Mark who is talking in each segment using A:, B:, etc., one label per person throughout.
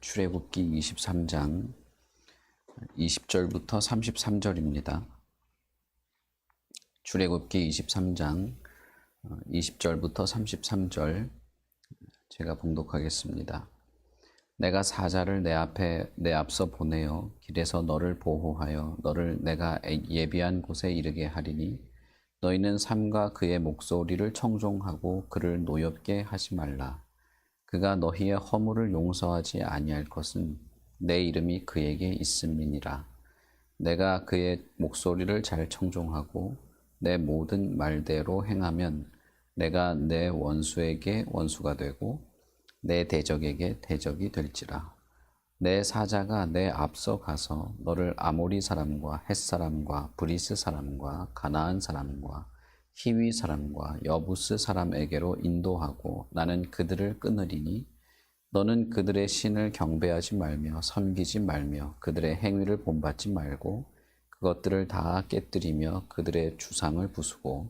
A: 출애굽기 23장 20절부터 33절입니다. 출애굽기 23장 20절부터 33절 제가 봉독하겠습니다. 내가 사자를 내 앞서 보내어 길에서 너를 보호하여 너를 내가 예비한 곳에 이르게 하리니 너희는 삼가 그의 목소리를 청종하고 그를 노엽게 하지 말라. 그가 너희의 허물을 용서하지 아니할 것은 내 이름이 그에게 있음이니라. 내가 그의 목소리를 잘 청종하고 내 모든 말대로 행하면 내가 내 원수에게 원수가 되고 내 대적에게 대적이 될지라. 내 사자가 내 앞서 가서 너를 아모리 사람과 헷 사람과 브리스 사람과 가나안 사람과 히위 사람과 여부스 사람에게로 인도하고 나는 그들을 끊으리니 너는 그들의 신을 경배하지 말며 섬기지 말며 그들의 행위를 본받지 말고 그것들을 다 깨뜨리며 그들의 주상을 부수고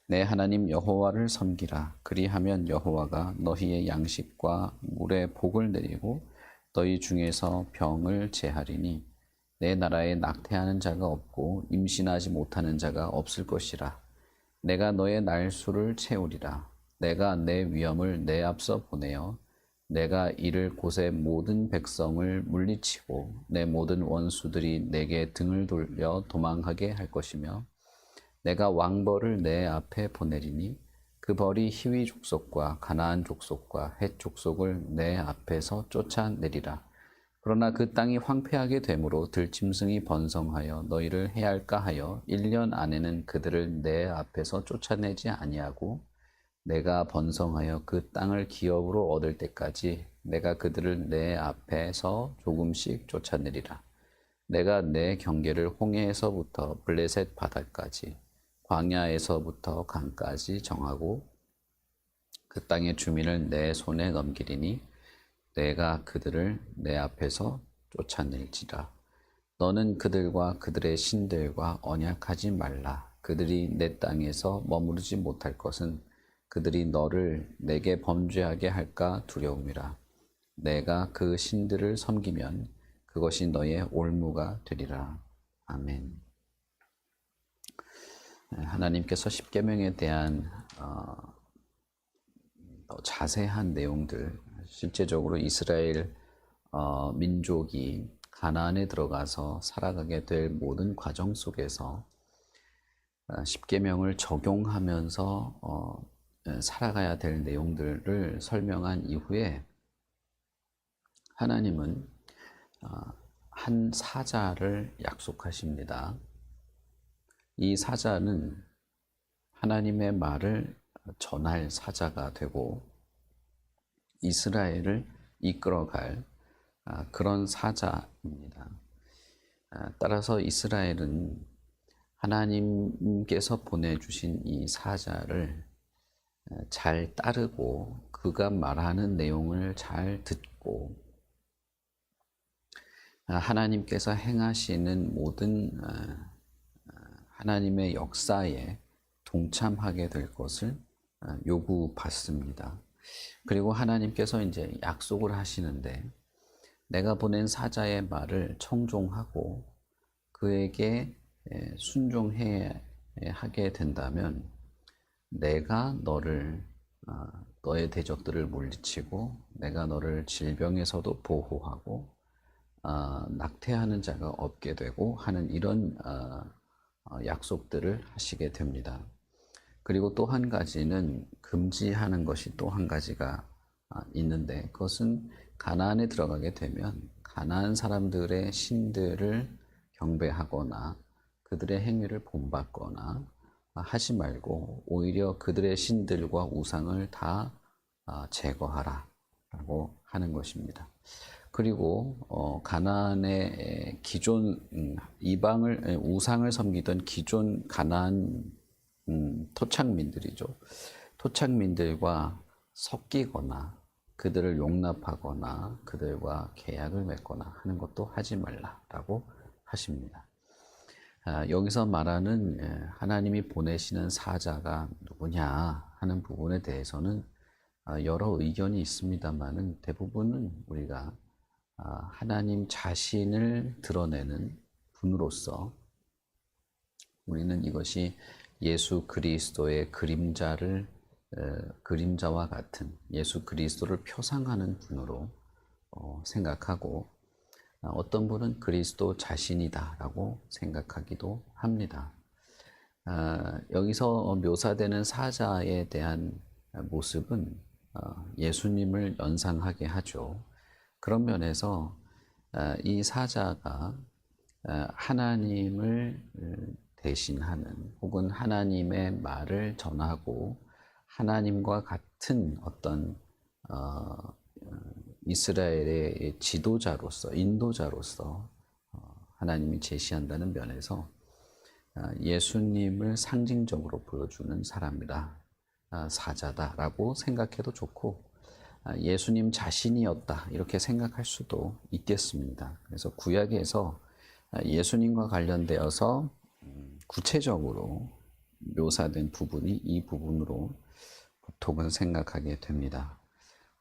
A: 내 하나님 여호와를 섬기라. 그리하면 여호와가 너희의 양식과 물의 복을 내리고 너희 중에서 병을 제하리니 내 나라에 낙태하는 자가 없고 임신하지 못하는 자가 없을 것이라. 내가 너의 날수를 채우리라. 내가 내 위엄을 내 앞서 보내어 내가 이를 곳의 모든 백성을 물리치고 내 모든 원수들이 내게 등을 돌려 도망하게 할 것이며 내가 왕벌을 내 앞에 보내리니 그 벌이 히위 족속과 가나안 족속과 헷 족속을 내 앞에서 쫓아내리라. 그러나 그 땅이 황폐하게 되므로 들짐승이 번성하여 너희를 해할까 하여 1년 안에는 그들을 내 앞에서 쫓아내지 아니하고 내가 번성하여 그 땅을 기업으로 얻을 때까지 내가 그들을 내 앞에서 조금씩 쫓아내리라. 내가 내 경계를 홍해에서부터 블레셋 바다까지 광야에서부터 강까지 정하고 그 땅의 주민을 내 손에 넘기리니 내가 그들을 내 앞에서 쫓아낼지라. 너는 그들과 그들의 신들과 언약하지 말라. 그들이 내 땅에서 머무르지 못할 것은 그들이 너를 내게 범죄하게 할까 두려움이라. 내가 그 신들을 섬기면 그것이 너의 올무가 되리라. 아멘. 하나님께서 십계명에 대한 더 자세한 내용들, 실제적으로 이스라엘 민족이 가나안에 들어가서 살아가게 될 모든 과정 속에서 십계명을 적용하면서 살아가야 될 내용들을 설명한 이후에 하나님은 한 사자를 약속하십니다. 이 사자는 하나님의 말을 전할 사자가 되고 이스라엘을 이끌어갈 그런 사자입니다. 따라서 이스라엘은 하나님께서 보내주신 이 사자를 잘 따르고 그가 말하는 내용을 잘 듣고 하나님께서 행하시는 모든 하나님의 역사에 동참하게 될 것을 요구받습니다. 그리고 하나님께서 이제 약속을 하시는데 내가 보낸 사자의 말을 청종하고 그에게 순종해 하게 된다면 내가 너의 대적들을 물리치고 내가 너를 질병에서도 보호하고 낙태하는 자가 없게 되고 하는 이런 약속들을 하시게 됩니다. 그리고 또 한 가지는 금지하는 것이 또 한 가지가 있는데 그것은 가나안에 들어가게 되면 가나안 사람들의 신들을 경배하거나 그들의 행위를 본받거나 하지 말고 오히려 그들의 신들과 우상을 다 제거하라 라고 하는 것입니다. 그리고 가나안의 기존 우상을 섬기던 기존 가나안 토착민들이죠. 토착민들과 섞이거나 그들을 용납하거나 그들과 계약을 맺거나 하는 것도 하지 말라라고 하십니다. 여기서 말하는 하나님이 보내시는 사자가 누구냐 하는 부분에 대해서는 여러 의견이 있습니다만은 대부분은 우리가 하나님 자신을 드러내는 분으로서 우리는 이것이 예수 그리스도의 그림자와 같은 예수 그리스도를 표상하는 분으로 생각하고 어떤 분은 그리스도 자신이다라고 생각하기도 합니다. 여기서 묘사되는 사자에 대한 모습은 예수님을 연상하게 하죠. 그런 면에서 이 사자가 하나님을 대신하는 혹은 하나님의 말을 전하고 하나님과 같은 어떤 이스라엘의 지도자로서 인도자로서 하나님이 제시한다는 면에서 예수님을 상징적으로 보여주는 사람이다, 사자다라고 생각해도 좋고 예수님 자신이었다 이렇게 생각할 수도 있겠습니다. 그래서 구약에서 예수님과 관련되어서 구체적으로 묘사된 부분이 이 부분으로 보통은 생각하게 됩니다.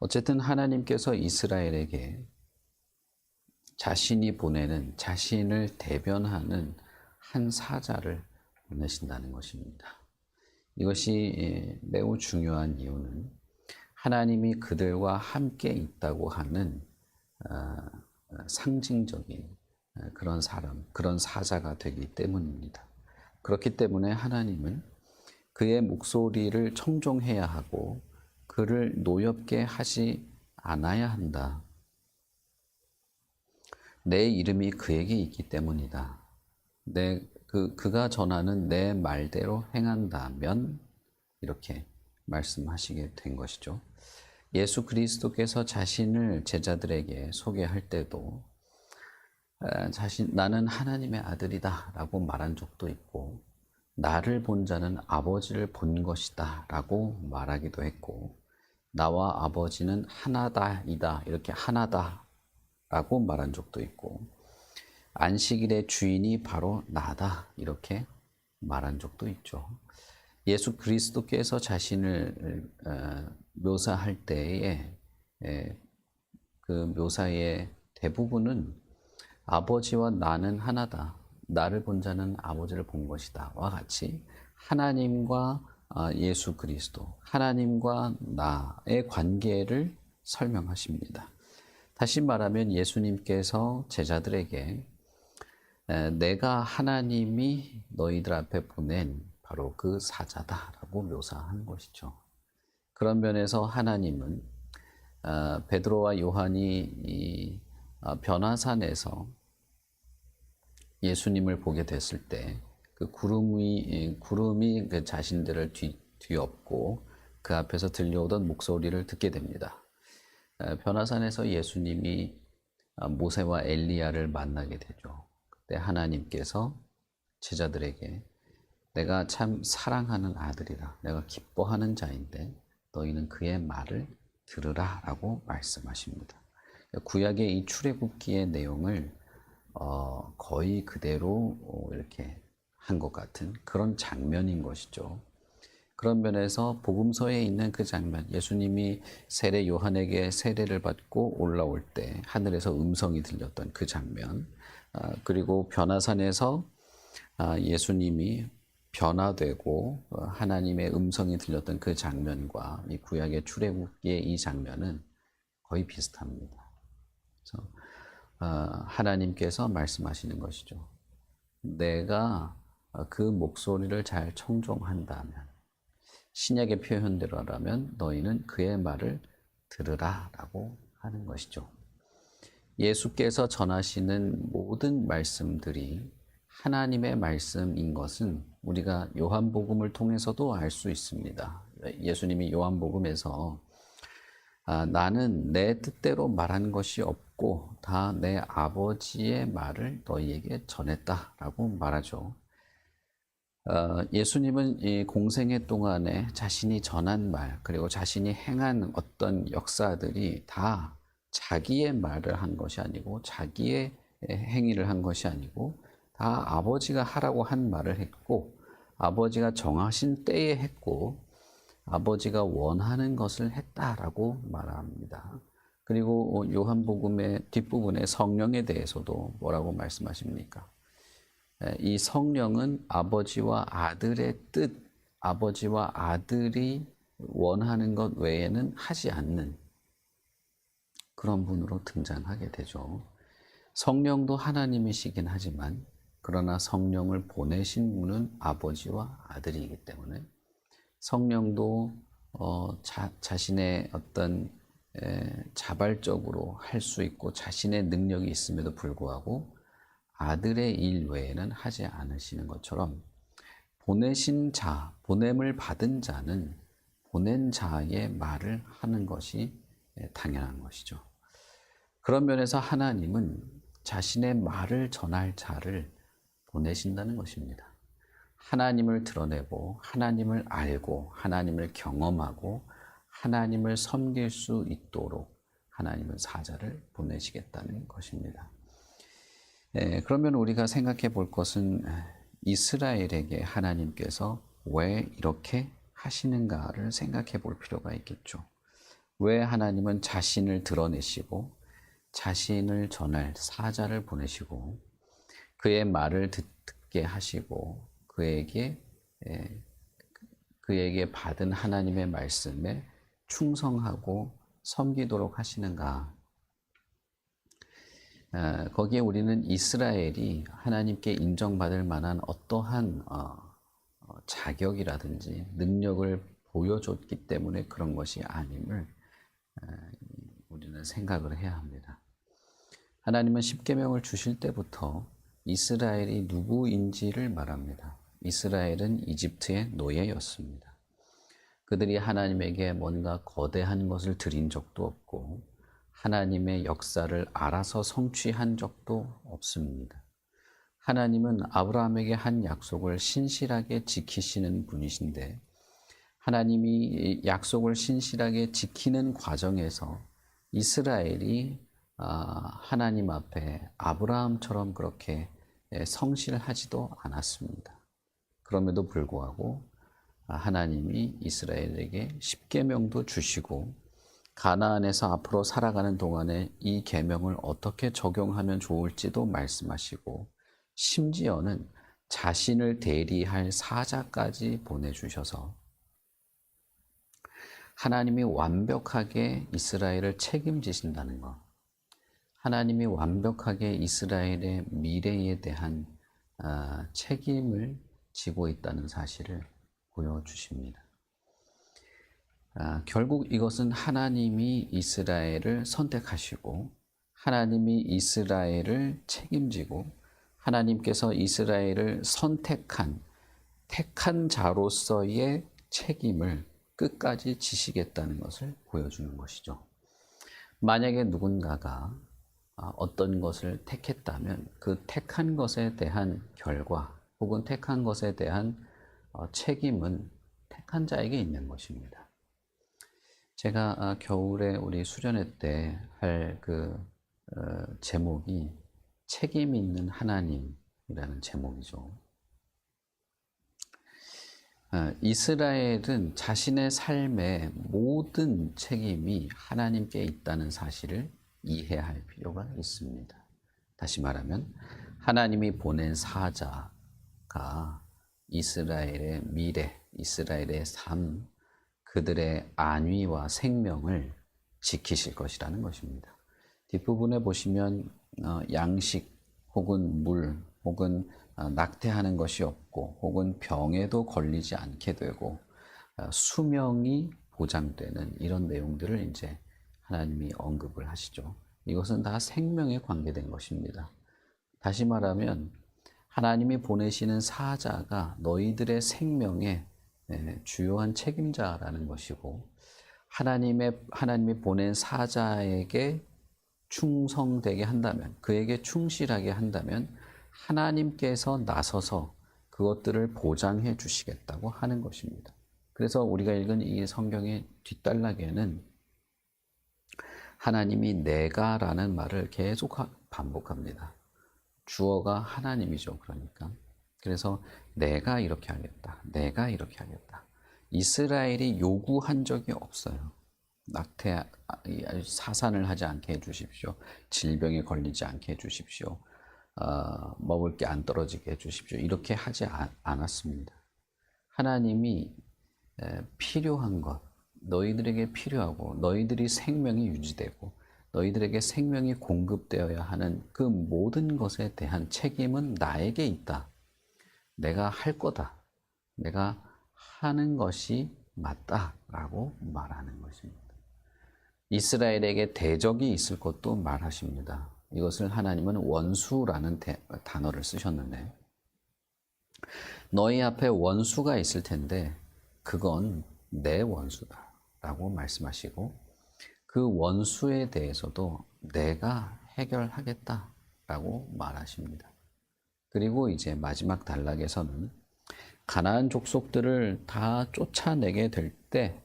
A: 어쨌든 하나님께서 이스라엘에게 자신이 보내는 자신을 대변하는 한 사자를 보내신다는 것입니다. 이것이 매우 중요한 이유는 하나님이 그들과 함께 있다고 하는 상징적인 그런 사람, 그런 사자가 되기 때문입니다. 그렇기 때문에 하나님은 그의 목소리를 청종해야 하고 그를 노엽게 하지 않아야 한다. 내 이름이 그에게 있기 때문이다. 그가 전하는 내 말대로 행한다면 이렇게 말씀하시게 된 것이죠. 예수 그리스도께서 자신을 제자들에게 소개할 때도 나는 하나님의 아들이다 라고 말한 적도 있고 나를 본 자는 아버지를 본 것이다 라고 말하기도 했고 나와 아버지는 하나다이다 이렇게 하나다 라고 말한 적도 있고 안식일의 주인이 바로 나다 이렇게 말한 적도 있죠. 예수 그리스도께서 자신을 묘사할 때에 그 묘사의 대부분은 아버지와 나는 하나다. 나를 본 자는 아버지를 본 것이다. 와 같이 하나님과 예수 그리스도, 하나님과 나의 관계를 설명하십니다. 다시 말하면 예수님께서 제자들에게 내가 하나님이 너희들 앞에 보낸 바로 그 사자다라고 묘사한 것이죠. 그런 면에서 하나님은 베드로와 요한이 변화산에서 예수님을 보게 됐을 때 그 구름이 그 자신들을 뒤엎고 그 앞에서 들려오던 목소리를 듣게 됩니다. 변화산에서 예수님이 모세와 엘리야를 만나게 되죠. 그때 하나님께서 제자들에게 내가 참 사랑하는 아들이라 내가 기뻐하는 자인데 너희는 그의 말을 들으라 라고 말씀하십니다. 구약의 이 출애굽기의 내용을 거의 그대로 이렇게 한 것 같은 그런 장면인 것이죠. 그런 면에서 복음서에 있는 그 장면, 예수님이 세례 요한에게 세례를 받고 올라올 때 하늘에서 음성이 들렸던 그 장면, 그리고 변화산에서 예수님이 변화되고 하나님의 음성이 들렸던 그 장면과 이 구약의 출애굽기의 이 장면은 거의 비슷합니다. 그래서 하나님께서 말씀하시는 것이죠. 내가 그 목소리를 잘 청종한다면 신약의 표현대로라면 너희는 그의 말을 들으라 라고 하는 것이죠. 예수께서 전하시는 모든 말씀들이 하나님의 말씀인 것은 우리가 요한복음을 통해서도 알 수 있습니다. 예수님이 요한복음에서 나는 내 뜻대로 말한 것이 없고 다 내 아버지의 말을 너희에게 전했다라고 말하죠. 예수님은 이 공생애 동안에 자신이 전한 말 그리고 자신이 행한 어떤 역사들이 다 자기의 말을 한 것이 아니고 자기의 행위를 한 것이 아니고 다 아버지가 하라고 한 말을 했고 아버지가 정하신 때에 했고 아버지가 원하는 것을 했다라고 말합니다. 그리고 요한복음의 뒷부분에 성령에 대해서도 뭐라고 말씀하십니까? 이 성령은 아버지와 아들의 뜻, 아버지와 아들이 원하는 것 외에는 하지 않는 그런 분으로 등장하게 되죠. 성령도 하나님이시긴 하지만 그러나 성령을 보내신 분은 아버지와 아들이기 때문에 성령도 자신의 어떤 자발적으로 할 수 있고 자신의 능력이 있음에도 불구하고 아들의 일 외에는 하지 않으시는 것처럼 보내신 자, 보냄을 받은 자는 보낸 자의 말을 하는 것이 당연한 것이죠. 그런 면에서 하나님은 자신의 말을 전할 자를 보내신다는 것입니다. 하나님을 드러내고 하나님을 알고 하나님을 경험하고 하나님을 섬길 수 있도록 하나님은 사자를 보내시겠다는 것입니다. 그러면 우리가 생각해 볼 것은 이스라엘에게 하나님께서 왜 이렇게 하시는가를 생각해 볼 필요가 있겠죠. 왜 하나님은 자신을 드러내시고 자신을 전할 사자를 보내시고 그의 말을 듣게 하시고 그에게 받은 하나님의 말씀에 충성하고 섬기도록 하시는가? 거기에 우리는 이스라엘이 하나님께 인정받을 만한 어떠한 자격이라든지 능력을 보여줬기 때문에 그런 것이 아님을 우리는 생각을 해야 합니다. 하나님은 십계명을 주실 때부터 이스라엘이 누구인지를 말합니다. 이스라엘은 이집트의 노예였습니다. 그들이 하나님에게 뭔가 거대한 것을 드린 적도 없고 하나님의 역사를 알아서 성취한 적도 없습니다. 하나님은 아브라함에게 한 약속을 신실하게 지키시는 분이신데 하나님이 약속을 신실하게 지키는 과정에서 이스라엘이 하나님 앞에 아브라함처럼 그렇게 성실하지도 않았습니다. 그럼에도 불구하고 하나님이 이스라엘에게 십계명도 주시고 가나안에서 앞으로 살아가는 동안에 이 계명을 어떻게 적용하면 좋을지도 말씀하시고 심지어는 자신을 대리할 사자까지 보내주셔서 하나님이 완벽하게 이스라엘을 책임지신다는 것, 하나님이 완벽하게 이스라엘의 미래에 대한 책임을 지고 있다는 사실을 보여주십니다. 결국 이것은 하나님이 이스라엘을 선택하시고 하나님이 이스라엘을 책임지고 하나님께서 이스라엘을 택한 자로서의 책임을 끝까지 지시겠다는 것을 보여주는 것이죠. 만약에 누군가가 어떤 것을 택했다면 그 택한 것에 대한 결과 혹은 택한 것에 대한 책임은 택한 자에게 있는 것입니다. 제가 겨울에 우리 수련회 때 할 제목이 책임 있는 하나님이라는 제목이죠. 이스라엘은 자신의 삶의 모든 책임이 하나님께 있다는 사실을 이해할 필요가 있습니다. 다시 말하면 하나님이 보낸 사자가 이스라엘의 미래, 이스라엘의 삶, 그들의 안위와 생명을 지키실 것이라는 것입니다. 뒷부분에 보시면 양식 혹은 물 혹은 낙태하는 것이 없고 혹은 병에도 걸리지 않게 되고 수명이 보장되는 이런 내용들을 이제 하나님이 언급을 하시죠. 이것은 다 생명에 관계된 것입니다. 다시 말하면 하나님이 보내시는 사자가 너희들의 생명의 주요한 책임자라는 것이고 하나님이 보낸 사자에게 충성되게 한다면 그에게 충실하게 한다면 하나님께서 나서서 그것들을 보장해 주시겠다고 하는 것입니다. 그래서 우리가 읽은 이 성경의 뒷단락에는 하나님이 내가라는 말을 계속 반복합니다. 주어가 하나님이죠. 그러니까. 그래서 내가 이렇게 하겠다. 내가 이렇게 하겠다. 이스라엘이 요구한 적이 없어요. 사산을 하지 않게 해주십시오. 질병에 걸리지 않게 해주십시오. 먹을 게 안 떨어지게 해주십시오. 이렇게 하지 않았습니다. 하나님이 필요한 것, 너희들에게 필요하고 너희들이 생명이 유지되고 너희들에게 생명이 공급되어야 하는 그 모든 것에 대한 책임은 나에게 있다. 내가 할 거다. 내가 하는 것이 맞다라고 말하는 것입니다. 이스라엘에게 대적이 있을 것도 말하십니다. 이것을 하나님은 원수라는 단어를 쓰셨는데, 너희 앞에 원수가 있을 텐데 그건 내 원수다라고 말씀하시고, 그 원수에 대해서도 내가 해결하겠다라고 말하십니다. 그리고 이제 마지막 단락에서는 가나안 족속들을 다 쫓아내게 될 때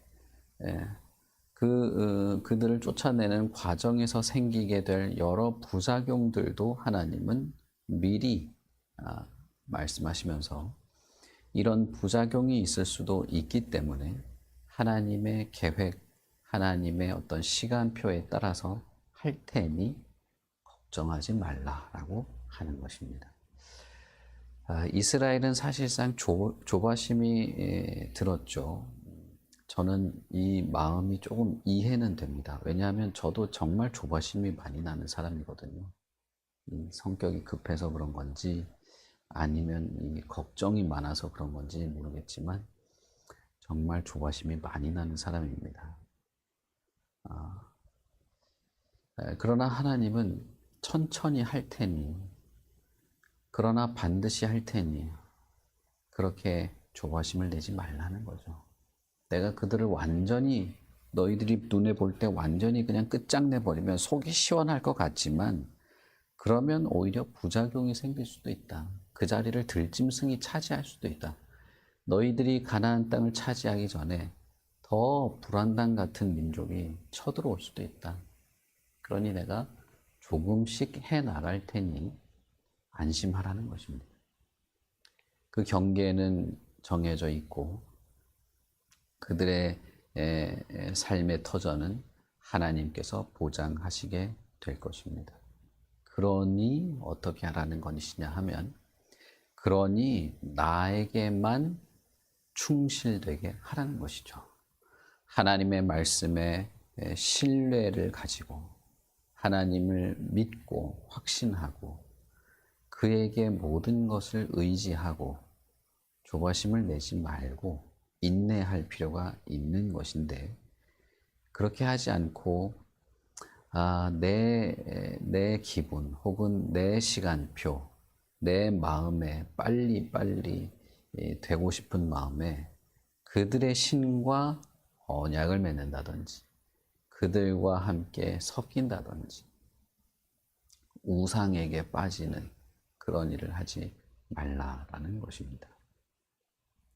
A: 그들을 쫓아내는 과정에서 생기게 될 여러 부작용들도 하나님은 미리 말씀하시면서, 이런 부작용이 있을 수도 있기 때문에 하나님의 계획, 하나님의 어떤 시간표에 따라서 할 테니 걱정하지 말라라고 하는 것입니다. 이스라엘은 사실상 조바심이 들었죠. 저는 이 마음이 조금 이해는 됩니다. 왜냐하면 저도 정말 조바심이 많이 나는 사람이거든요. 성격이 급해서 그런 건지 아니면 이 걱정이 많아서 그런 건지 모르겠지만 정말 조바심이 많이 나는 사람입니다. 그러나 하나님은 천천히 할 테니, 그러나 반드시 할 테니 그렇게 조바심을 내지 말라는 거죠. 내가 그들을 완전히, 너희들이 눈에 볼 때 완전히 그냥 끝장내버리면 속이 시원할 것 같지만, 그러면 오히려 부작용이 생길 수도 있다. 그 자리를 들짐승이 차지할 수도 있다. 너희들이 가나안 땅을 차지하기 전에 더 불안당 같은 민족이 쳐들어올 수도 있다. 그러니 내가 조금씩 해나갈 테니 안심하라는 것입니다. 그 경계는 정해져 있고 그들의 삶의 터전은 하나님께서 보장하시게 될 것입니다. 그러니 어떻게 하라는 것이냐 하면, 그러니 나에게만 충실되게 하라는 것이죠. 하나님의 말씀에 신뢰를 가지고 하나님을 믿고 확신하고 그에게 모든 것을 의지하고 조바심을 내지 말고 인내할 필요가 있는 것인데, 그렇게 하지 않고 내 기분 혹은 내 시간표, 내 마음에 빨리 되고 싶은 마음에 그들의 신과 언약을 맺는다든지 그들과 함께 섞인다든지 우상에게 빠지는 그런 일을 하지 말라라는 것입니다.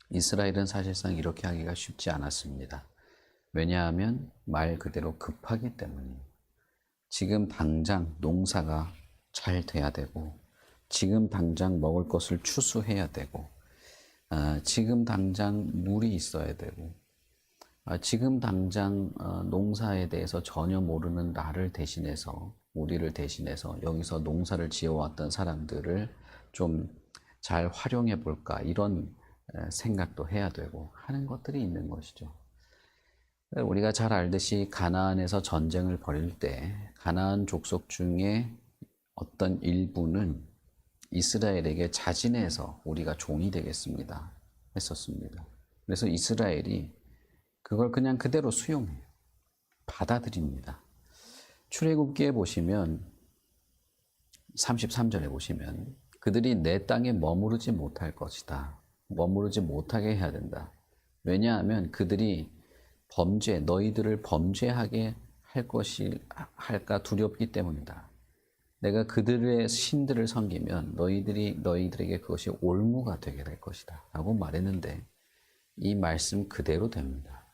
A: 이스라엘은 사실상 이렇게 하기가 쉽지 않았습니다. 왜냐하면 말 그대로 급하기 때문이에요. 지금 당장 농사가 잘 돼야 되고, 지금 당장 먹을 것을 추수해야 되고, 지금 당장 물이 있어야 되고, 지금 당장 농사에 대해서 전혀 모르는 나를 대신해서, 우리를 대신해서 여기서 농사를 지어왔던 사람들을 좀 잘 활용해 볼까, 이런 생각도 해야 되고 하는 것들이 있는 것이죠. 우리가 잘 알듯이 가나안에서 전쟁을 벌일 때 가나안 족속 중에 어떤 일부는 이스라엘에게 자진해서 우리가 종이 되겠습니다 했었습니다. 그래서 이스라엘이 그걸 그냥 그대로 수용해요. 받아들입니다. 출애굽기에 보시면 33절에 보시면 그들이 내 땅에 머무르지 못할 것이다. 머무르지 못하게 해야 된다. 왜냐하면 그들이 너희들을 범죄하게 할까 두렵기 때문이다. 내가 그들의 신들을 섬기면 너희들에게 그것이 올무가 되게 될 것이다 라고 말했는데, 이 말씀 그대로 됩니다.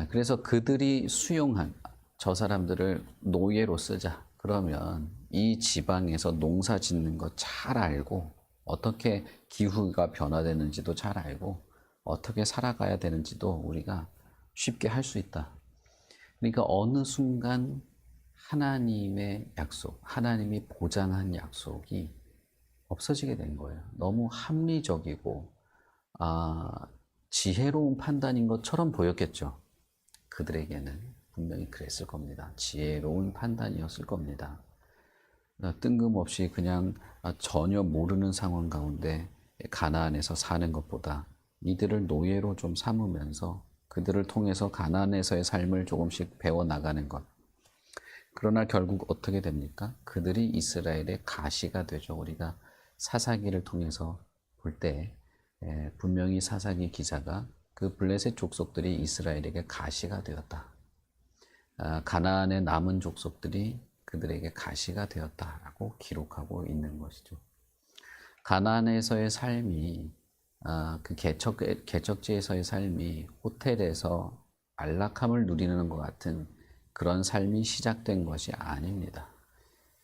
A: 그래서 그들이 수용한 저 사람들을 노예로 쓰자. 그러면 이 지방에서 농사 짓는 거 잘 알고, 어떻게 기후가 변화되는지도 잘 알고, 어떻게 살아가야 되는지도 우리가 쉽게 할 수 있다. 그러니까 어느 순간 하나님의 약속, 하나님이 보장한 약속이 없어지게 된 거예요. 너무 합리적이고 아, 지혜로운 판단인 것처럼 보였겠죠. 그들에게는 분명히 그랬을 겁니다. 지혜로운 판단이었을 겁니다. 뜬금없이 그냥 전혀 모르는 상황 가운데 가나안에서 사는 것보다 이들을 노예로 좀 삼으면서 그들을 통해서 가나안에서의 삶을 조금씩 배워나가는 것. 그러나 결국 어떻게 됩니까? 그들이 이스라엘의 가시가 되죠. 우리가 사사기를 통해서 볼 때 분명히 사사기 기자가 그 블레셋 족속들이 이스라엘에게 가시가 되었다. 가나안의 남은 족속들이 그들에게 가시가 되었다라고 기록하고 있는 것이죠. 가나안에서의 삶이 그 개척지에서의 삶이 호텔에서 안락함을 누리는 것 같은 그런 삶이 시작된 것이 아닙니다.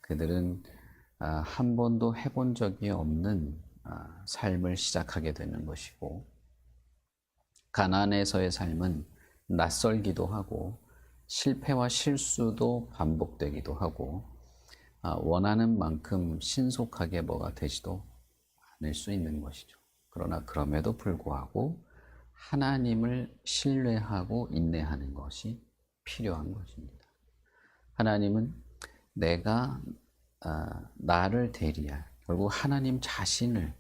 A: 그들은 한 번도 해본 적이 없는 삶을 시작하게 되는 것이고, 가나안에서의 삶은 낯설기도 하고 실패와 실수도 반복되기도 하고 원하는 만큼 신속하게 뭐가 되지도 않을 수 있는 것이죠. 그러나 그럼에도 불구하고 하나님을 신뢰하고 인내하는 것이 필요한 것입니다. 하나님은 내가 나를 대리할, 결국 하나님 자신을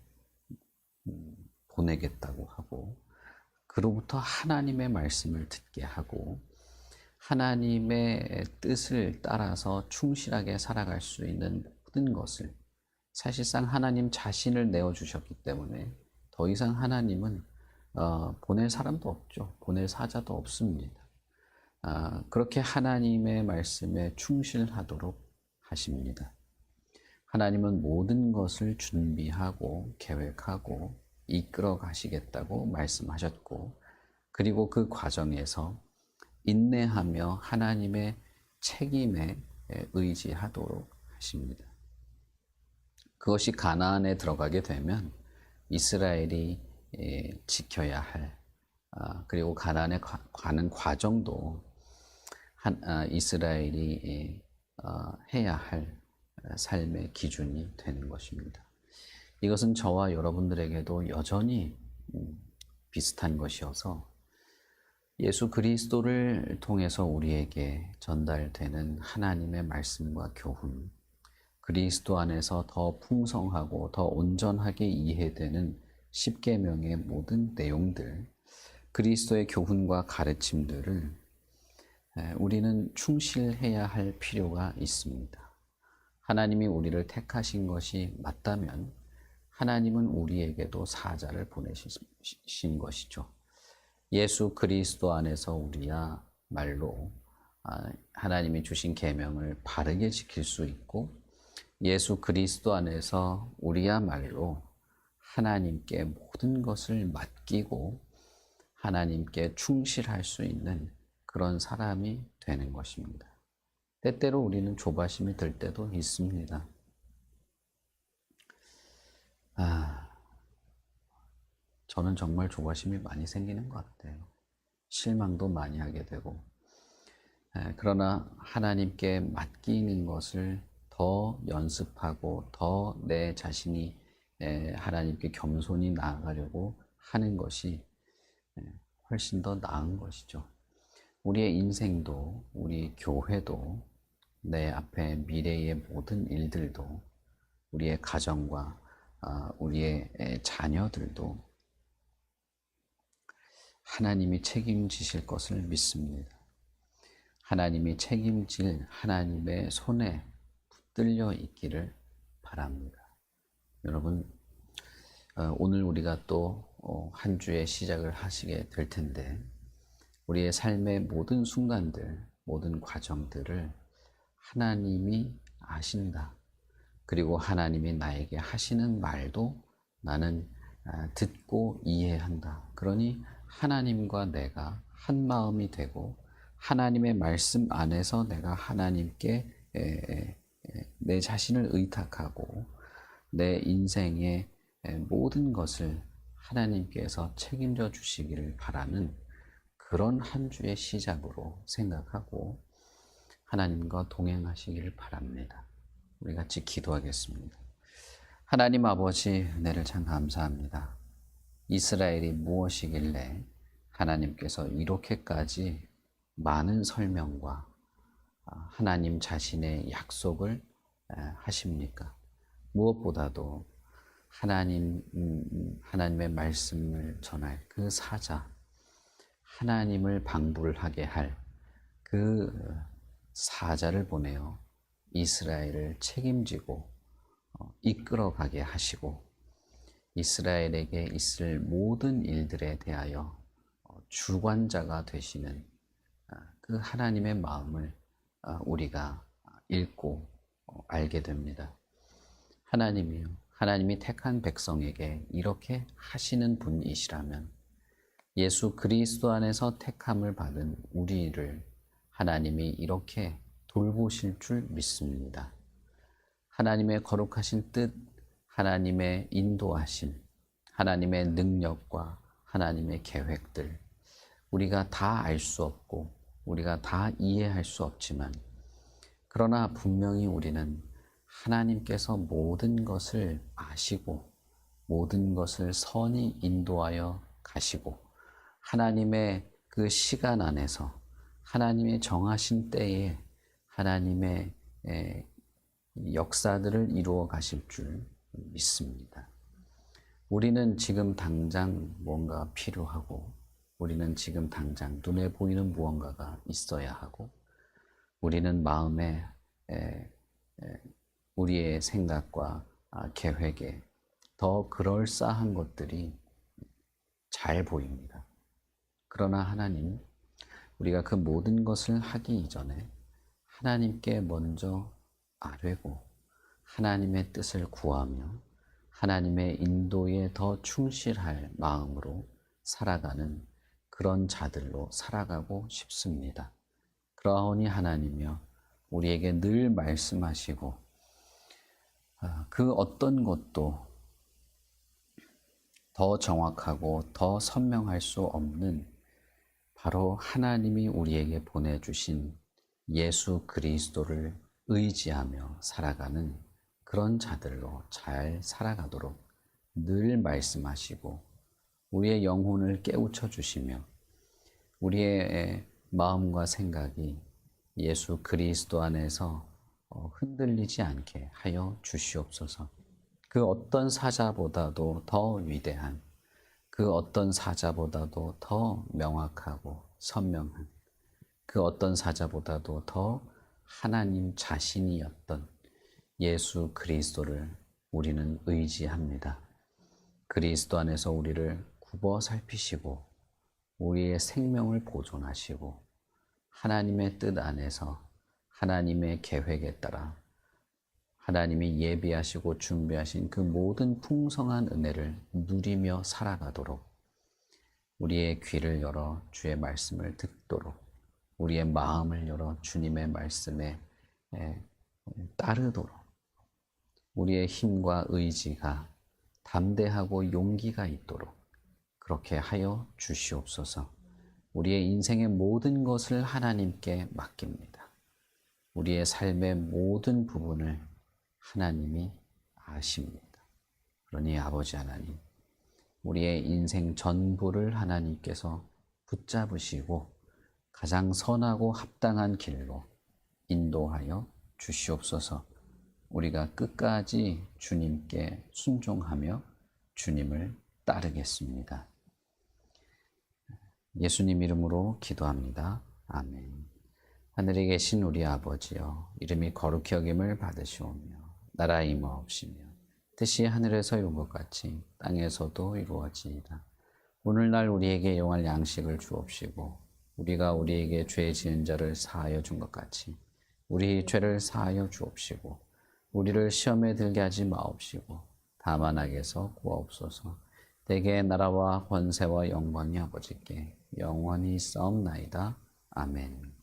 A: 보내겠다고 하고, 그로부터 하나님의 말씀을 듣게 하고 하나님의 뜻을 따라서 충실하게 살아갈 수 있는 모든 것을, 사실상 하나님 자신을 내어주셨기 때문에 더 이상 하나님은 보낼 사람도 없죠. 보낼 사자도 없습니다. 그렇게 하나님의 말씀에 충실하도록 하십니다. 하나님은 모든 것을 준비하고 계획하고 이끌어 가시겠다고 말씀하셨고, 그리고 그 과정에서 인내하며 하나님의 책임에 의지하도록 하십니다. 그것이 가나안에 들어가게 되면 이스라엘이 지켜야 할, 그리고 가나안에 가는 과정도 이스라엘이 해야 할 삶의 기준이 되는 것입니다. 이것은 저와 여러분들에게도 여전히 비슷한 것이어서 예수 그리스도를 통해서 우리에게 전달되는 하나님의 말씀과 교훈, 그리스도 안에서 더 풍성하고 더 온전하게 이해되는 십계명의 모든 내용들, 그리스도의 교훈과 가르침들을 우리는 충실해야 할 필요가 있습니다. 하나님이 우리를 택하신 것이 맞다면 하나님은 우리에게도 사자를 보내신 것이죠. 예수 그리스도 안에서 우리야말로 하나님이 주신 계명을 바르게 지킬 수 있고, 예수 그리스도 안에서 우리야말로 하나님께 모든 것을 맡기고 하나님께 충실할 수 있는 그런 사람이 되는 것입니다. 때때로 우리는 조바심이 들 때도 있습니다. 저는 정말 조바심이 많이 생기는 것 같아요. 실망도 많이 하게 되고, 그러나 하나님께 맡기는 것을 더 연습하고 더 내 자신이 하나님께 겸손히 나아가려고 하는 것이 훨씬 더 나은 것이죠. 우리의 인생도, 우리 교회도, 내 앞에 미래의 모든 일들도, 우리의 가정과 우리의 자녀들도 하나님이 책임지실 것을 믿습니다. 하나님이 책임질 하나님의 손에 붙들려 있기를 바랍니다. 여러분, 오늘 우리가 또 한 주의 시작을 하시게 될 텐데, 우리의 삶의 모든 순간들, 모든 과정들을 하나님이 아신다. 그리고 하나님이 나에게 하시는 말도 나는 듣고 이해한다. 그러니 하나님과 내가 한 마음이 되고 하나님의 말씀 안에서 내가 하나님께 내 자신을 의탁하고 내 인생의 모든 것을 하나님께서 책임져 주시기를 바라는 그런 한 주의 시작으로 생각하고 하나님과 동행하시기를 바랍니다. 우리 같이 기도하겠습니다. 하나님 아버지, 은혜를 참 감사합니다. 이스라엘이 무엇이길래 하나님께서 이렇게까지 많은 설명과 하나님 자신의 약속을 하십니까? 무엇보다도 하나님의 말씀을 전할 그 사자, 하나님을 방불하게 할 그 사자를 보내어 이스라엘을 책임지고 이끌어가게 하시고 이스라엘에게 있을 모든 일들에 대하여 주관자가 되시는 그 하나님의 마음을 우리가 읽고 알게 됩니다. 하나님이 택한 백성에게 이렇게 하시는 분이시라면 예수 그리스도 안에서 택함을 받은 우리를 하나님이 이렇게 돌보실 줄 믿습니다. 하나님의 거룩하신 뜻, 하나님의 인도하심, 하나님의 능력과 하나님의 계획들, 우리가 다 알 수 없고 우리가 다 이해할 수 없지만 그러나 분명히 우리는 하나님께서 모든 것을 아시고 모든 것을 선히 인도하여 가시고 하나님의 그 시간 안에서 하나님의 정하신 때에 하나님의 역사들을 이루어 가실 줄 믿습니다. 우리는 지금 당장 뭔가 필요하고 우리는 지금 당장 눈에 보이는 무언가가 있어야 하고 우리는 마음에 우리의 생각과 계획에 더 그럴싸한 것들이 잘 보입니다. 그러나 하나님, 우리가 그 모든 것을 하기 이전에 하나님께 먼저 아뢰고 하나님의 뜻을 구하며 하나님의 인도에 더 충실할 마음으로 살아가는 그런 자들로 살아가고 싶습니다. 그러하오니 하나님이여 우리에게 늘 말씀하시고 그 어떤 것도 더 정확하고 더 선명할 수 없는 바로 하나님이 우리에게 보내주신 예수 그리스도를 의지하며 살아가는 그런 자들로 잘 살아가도록 늘 말씀하시고 우리의 영혼을 깨우쳐 주시며 우리의 마음과 생각이 예수 그리스도 안에서 흔들리지 않게 하여 주시옵소서. 그 어떤 사자보다도 더 위대한, 그 어떤 사자보다도 더 명확하고 선명한, 그 어떤 사자보다도 더 하나님 자신이었던 예수 그리스도를 우리는 의지합니다. 그리스도 안에서 우리를 굽어 살피시고 우리의 생명을 보존하시고 하나님의 뜻 안에서 하나님의 계획에 따라 하나님이 예비하시고 준비하신 그 모든 풍성한 은혜를 누리며 살아가도록 우리의 귀를 열어 주의 말씀을 듣도록 우리의 마음을 열어 주님의 말씀에 따르도록 우리의 힘과 의지가 담대하고 용기가 있도록 그렇게 하여 주시옵소서. 우리의 인생의 모든 것을 하나님께 맡깁니다. 우리의 삶의 모든 부분을 하나님이 아십니다. 그러니 아버지 하나님, 우리의 인생 전부를 하나님께서 붙잡으시고 가장 선하고 합당한 길로 인도하여 주시옵소서. 우리가 끝까지 주님께 순종하며 주님을 따르겠습니다. 예수님 이름으로 기도합니다. 아멘. 하늘에 계신 우리 아버지여, 이름이 거룩히 여김을 받으시오며 나라 임하옵시며 뜻이 하늘에서 이룬 것 같이 땅에서도 이루어지이다. 오늘날 우리에게 용할 양식을 주옵시고 우리가 우리에게 죄 지은 자를 사하여 준 것 같이 우리 죄를 사하여 주옵시고 우리를 시험에 들게 하지 마옵시고 다만 악에서 구하옵소서. 대개 나라와 권세와 영광이 아버지께 영원히 있사옵나이다. 아멘.